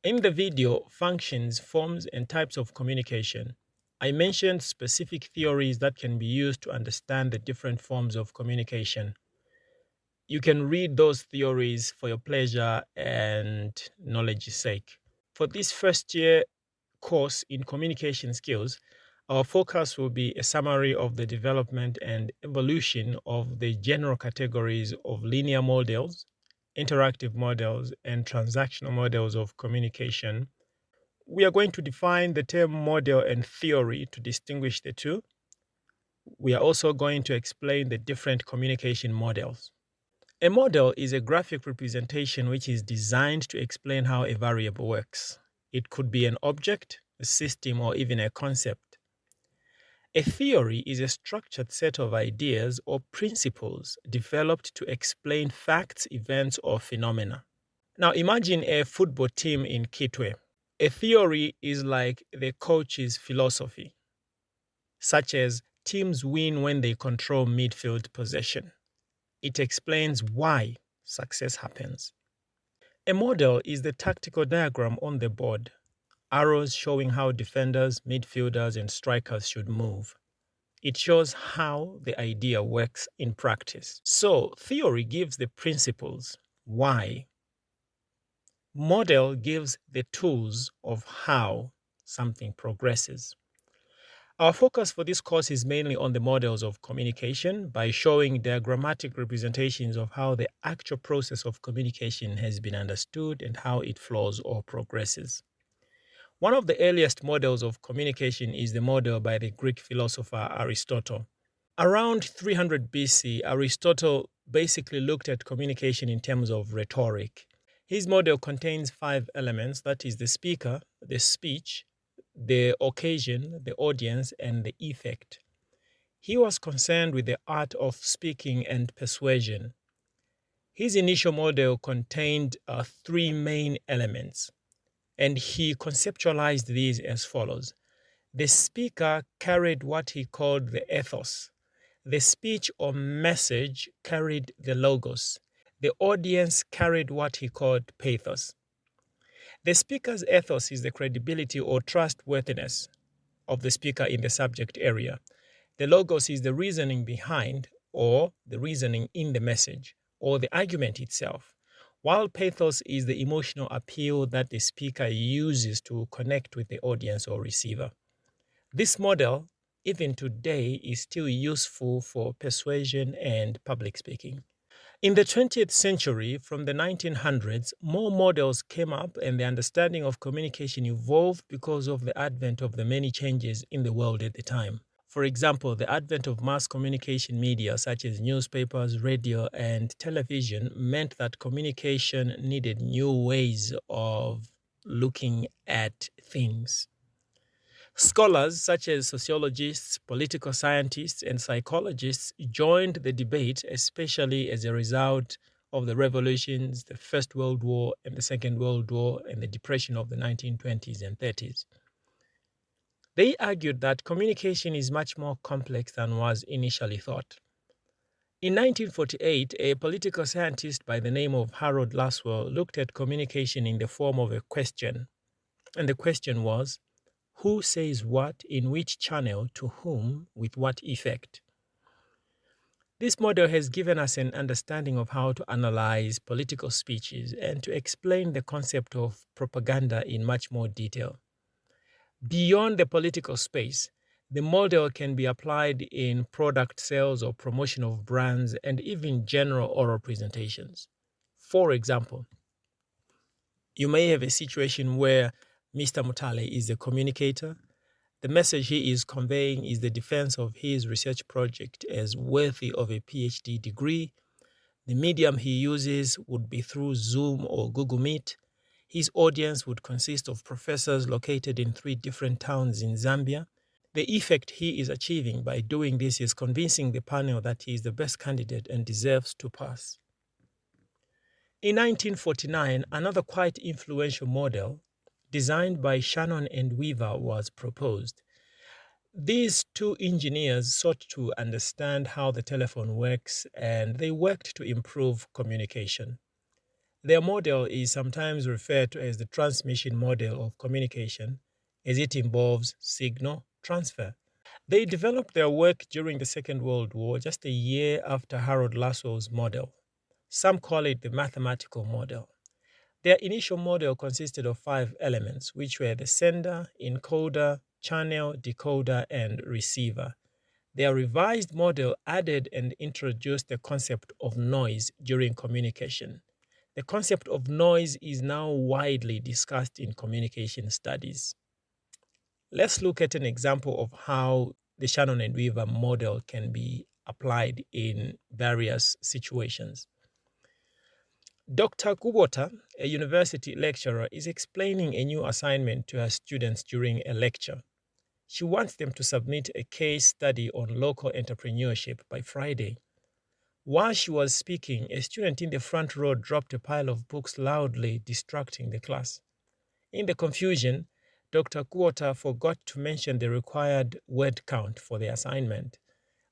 In the video, Functions, Forms, and Types of Communication, I mentioned specific theories that can be used to understand the different forms of communication. You can read those theories for your pleasure and knowledge's sake. For this first year course in communication skills, our focus will be a summary of the development and evolution of the general categories of linear models, interactive models, and transactional models of communication. We are going to define the term model and theory to distinguish the two. We are also going to explain the different communication models. A model is a graphic representation which is designed to explain how a variable works. It could be an object, a system, or even a concept. A theory is a structured set of ideas or principles developed to explain facts, events, or phenomena. Now imagine a football team in Kitwe. A theory is like the coach's philosophy, such as teams win when they control midfield possession. It explains why success happens. A model is the tactical diagram on the board, arrows showing how defenders, midfielders, and strikers should move. It shows how the idea works in practice. So, theory gives the principles, why. Model gives the tools of how something progresses. Our focus for this course is mainly on the models of communication by showing diagrammatic representations of how the actual process of communication has been understood and how it flows or progresses. One of the earliest models of communication is the model by the Greek philosopher Aristotle. Around 300 BC, Aristotle basically looked at communication in terms of rhetoric. His model contains 5 elements, that is the speaker, the speech, the occasion, the audience, and the effect. He was concerned with the art of speaking and persuasion. His initial model contained 3 main elements, and he conceptualized these as follows. The speaker carried what he called the ethos. The speech or message carried the logos. The audience carried what he called pathos. The speaker's ethos is the credibility or trustworthiness of the speaker in the subject area. The logos is the reasoning behind or the reasoning in the message or the argument itself, while pathos is the emotional appeal that the speaker uses to connect with the audience or receiver. This model, even today, is still useful for persuasion and public speaking. In the 20th century, from the 1900s, more models came up and the understanding of communication evolved because of the advent of the many changes in the world at the time. For example, the advent of mass communication media such as newspapers, radio, and television meant that communication needed new ways of looking at things. Scholars such as sociologists, political scientists, and psychologists joined the debate, especially as a result of the revolutions, the First World War and the Second World War, and the Depression of the 1920s and 30s. They argued that communication is much more complex than was initially thought. In 1948, a political scientist by the name of Harold Laswell looked at communication in the form of a question, and the question was, who says what in which channel to whom with what effect? This model has given us an understanding of how to analyze political speeches and to explain the concept of propaganda in much more detail. Beyond the political space, the model can be applied in product sales or promotion of brands and even general oral presentations. For example, you may have a situation where Mr. Mutale is a communicator. The message he is conveying is the defense of his research project as worthy of a PhD degree. The medium he uses would be through Zoom or Google Meet. His audience would consist of professors located in 3 different towns in Zambia. The effect he is achieving by doing this is convincing the panel that he is the best candidate and deserves to pass. In 1949, another quite influential model designed by Shannon and Weaver was proposed. These 2 engineers sought to understand how the telephone works, and they worked to improve communication. Their model is sometimes referred to as the transmission model of communication, as it involves signal transfer. They developed their work during the Second World War, just a year after Harold Lassow's model. Some call it the mathematical model. Their initial model consisted of 5 elements, which were the sender, encoder, channel, decoder, and receiver. Their revised model added and introduced the concept of noise during communication. The concept of noise is now widely discussed in communication studies. Let's look at an example of how the Shannon and Weaver model can be applied in various situations. Dr. Kubota, a university lecturer, is explaining a new assignment to her students during a lecture. She wants them to submit a case study on local entrepreneurship by Friday. While she was speaking, a student in the front row dropped a pile of books loudly, distracting the class. In the confusion, Dr. Kubota forgot to mention the required word count for the assignment.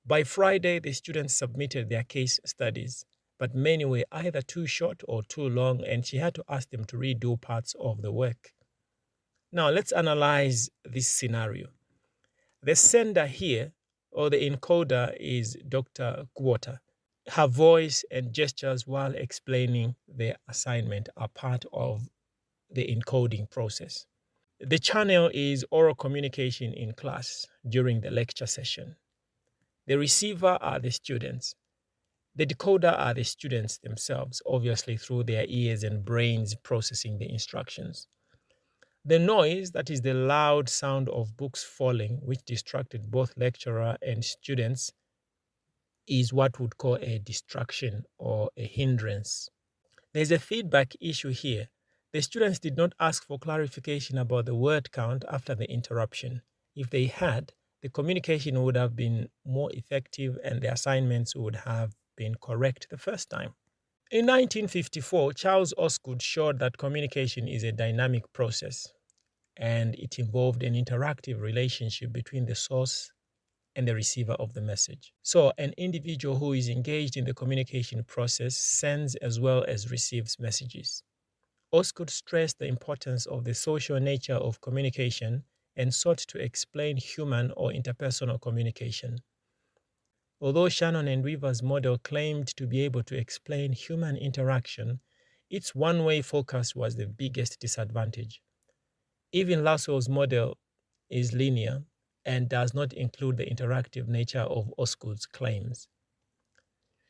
By Friday, the students submitted their case studies, but many were either too short or too long, and she had to ask them to redo parts of the work. Now, let's analyze this scenario. The sender here, or the encoder, is Dr. Kubota. Her voice and gestures while explaining the assignment are part of the encoding process. The channel is oral communication in class during the lecture session. The receiver are the students. The decoder are the students themselves, obviously through their ears and brains processing the instructions. The noise, that is the loud sound of books falling, which distracted both lecturer and students, is what would call a distraction or a hindrance. There's a feedback issue here. The students did not ask for clarification about the word count after the interruption. If they had, the communication would have been more effective and the assignments would have been correct the first time. In 1954, Charles Osgood showed that communication is a dynamic process and it involved an interactive relationship between the source and the receiver of the message. So an individual who is engaged in the communication process sends as well as receives messages. Osgood stressed the importance of the social nature of communication and sought to explain human or interpersonal communication. Although Shannon and Weaver's model claimed to be able to explain human interaction, its one-way focus was the biggest disadvantage. Even Lassow's model is linear and does not include the interactive nature of Osgood's claims.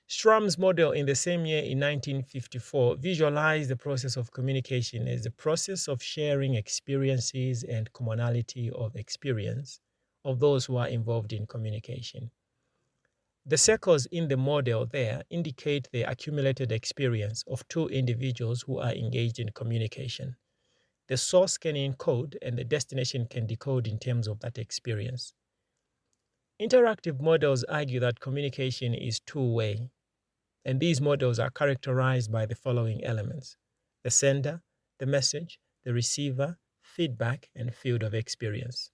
Schramm's model in the same year in 1954 visualized the process of communication as the process of sharing experiences and commonality of experience of those who are involved in communication. The circles in the model there indicate the accumulated experience of two individuals who are engaged in communication. The source can encode and the destination can decode in terms of that experience. Interactive models argue that communication is two-way, and these models are characterized by the following elements: the sender, the message, the receiver, feedback, and field of experience.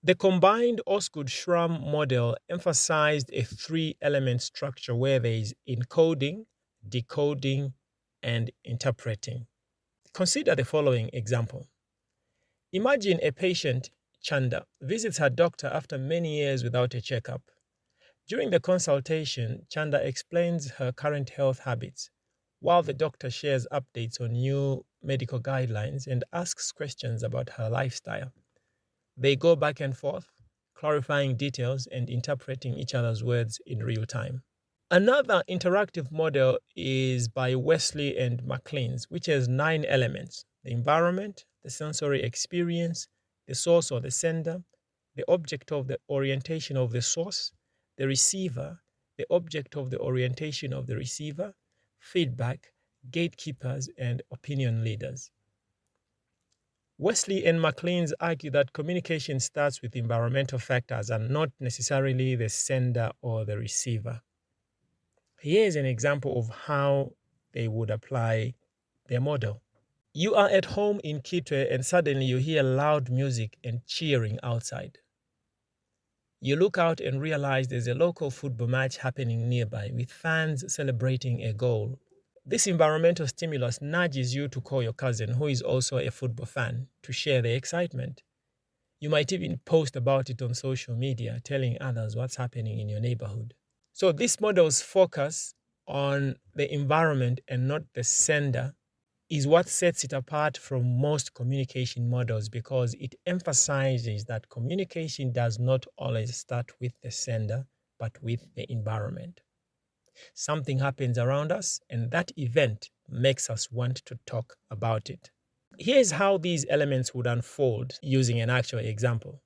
The combined Osgood-Schramm model emphasized a 3-element structure where there is encoding, decoding, and interpreting. Consider the following example. Imagine a patient, Chanda, visits her doctor after many years without a checkup. During the consultation, Chanda explains her current health habits, while the doctor shares updates on new medical guidelines and asks questions about her lifestyle. They go back and forth, clarifying details and interpreting each other's words in real time. Another interactive model is by Wesley and McLean's, which has 9 elements: the environment, the sensory experience, the source or the sender, the object of the orientation of the source, the receiver, the object of the orientation of the receiver, feedback, gatekeepers, and opinion leaders. Wesley and McLean's argue that communication starts with environmental factors and not necessarily the sender or the receiver. Here is an example of how they would apply their model. You are at home in Kitwe and suddenly you hear loud music and cheering outside. You look out and realize there's a local football match happening nearby with fans celebrating a goal This environmental stimulus nudges you to call your cousin, who is also a football fan, to share the excitement. You might even post about it on social media, telling others what's happening in your neighborhood. So this model's focus on the environment and not the sender is what sets it apart from most communication models, because it emphasizes that communication does not always start with the sender, but with the environment. Something happens around us, and that event makes us want to talk about it. Here's how these elements would unfold using an actual example.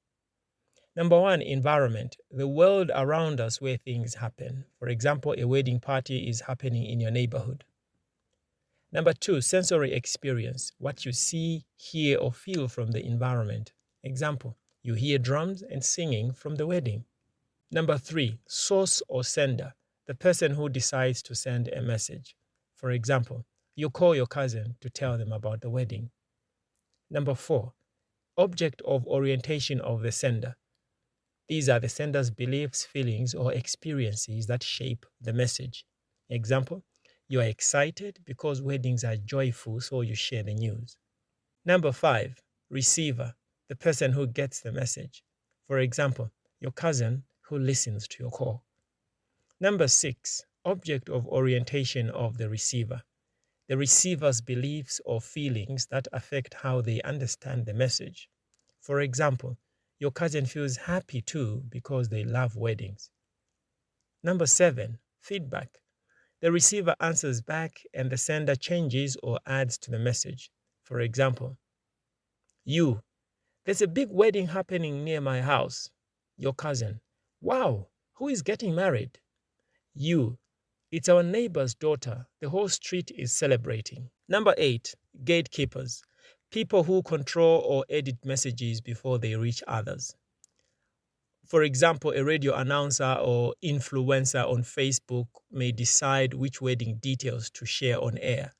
Number one, environment, the world around us where things happen. For example, a wedding party is happening in your neighborhood. Number two, sensory experience, what you see, hear, or feel from the environment. Example, you hear drums and singing from the wedding. Number three, source or sender, the person who decides to send a message. For example, you call your cousin to tell them about the wedding. Number four, object of orientation of the sender. These are the sender's beliefs, feelings, or experiences that shape the message. Example, you are excited because weddings are joyful, so you share the news. Number five, receiver, the person who gets the message. For example, your cousin who listens to your call. Number six, object of orientation of the receiver. The receiver's beliefs or feelings that affect how they understand the message. For example, your cousin feels happy too because they love weddings. Number seven, feedback. The receiver answers back and the sender changes or adds to the message. For example, there's a big wedding happening near my house. Your cousin, wow, who is getting married? It's our neighbor's daughter. The whole street is celebrating. Number eight, gatekeepers. People who control or edit messages before they reach others. For example, a radio announcer or influencer on Facebook may decide which wedding details to share on air.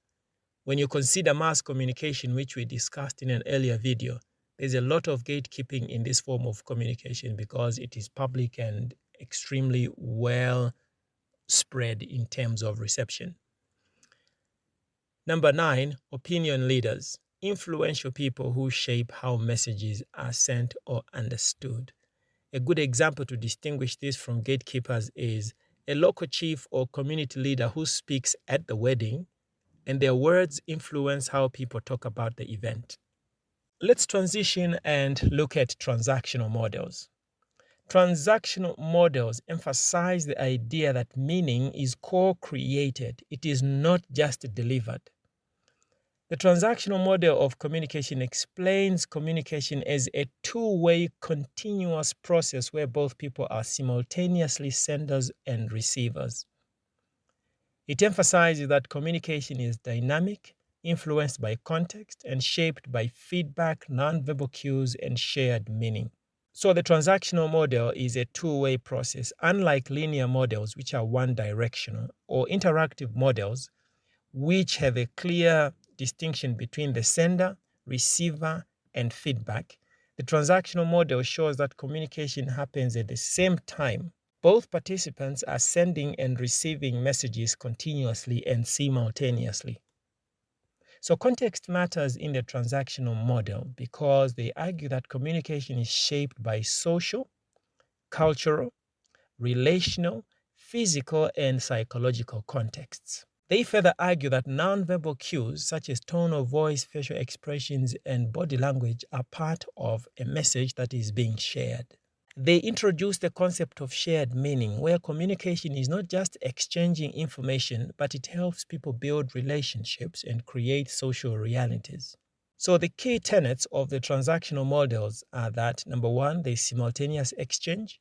When you consider mass communication, which we discussed in an earlier video, there's a lot of gatekeeping in this form of communication because it is public and extremely well spread in terms of reception. Number nine, opinion leaders. Influential people who shape how messages are sent or understood. A good example to distinguish this from gatekeepers is a local chief or community leader who speaks at the wedding, and their words influence how people talk about the event. Let's transition and look at transactional models. Transactional models emphasize the idea that meaning is co-created. It is not just delivered. The transactional model of communication explains communication as a two-way continuous process where both people are simultaneously senders and receivers. It emphasizes that communication is dynamic, influenced by context, and shaped by feedback, nonverbal cues, and shared meaning. So the transactional model is a two-way process, unlike linear models, which are one-directional, or interactive models, which have a clear distinction between the sender, receiver, and feedback. The transactional model shows that communication happens at the same time. Both participants are sending and receiving messages continuously and simultaneously. So context matters in the transactional model because they argue that communication is shaped by social, cultural, relational, physical, and psychological contexts. They further argue that nonverbal cues such as tone of voice, facial expressions, and body language are part of a message that is being shared. They introduce the concept of shared meaning, where communication is not just exchanging information, but it helps people build relationships and create social realities. So the key tenets of the transactional models are that, number one, there is simultaneous exchange,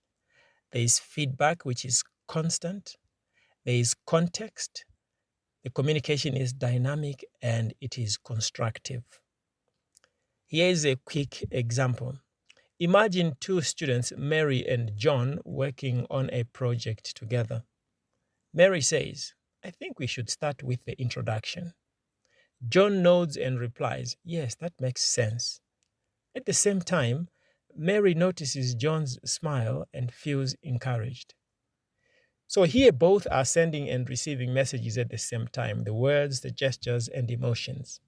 there is feedback, which is constant, there is context, the communication is dynamic, and it is constructive. Here is a quick example. Imagine two students, Mary and John, working on a project together. Mary says, I think we should start with the introduction. John nods and replies, yes, that makes sense. At the same time, Mary notices John's smile and feels encouraged. So here both are sending and receiving messages at the same time, the words, the gestures, and emotions.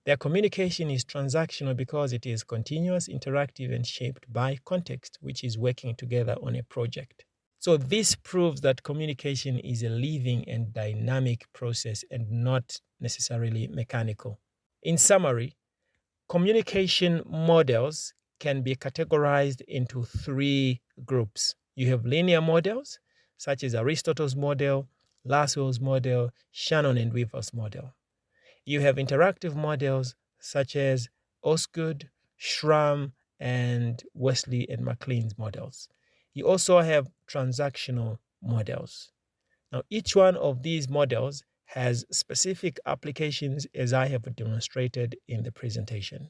Their communication is transactional because it is continuous, interactive, and shaped by context, which is working together on a project. So this proves that communication is a living and dynamic process and not necessarily mechanical. In summary, communication models can be categorized into 3 groups. You have linear models, such as Aristotle's model, Lasswell's model, Shannon and Weaver's model. You have interactive models, such as Osgood, Schramm, and Wesley and MacLean's models. You also have transactional models. Now, each one of these models has specific applications, as I have demonstrated in the presentation.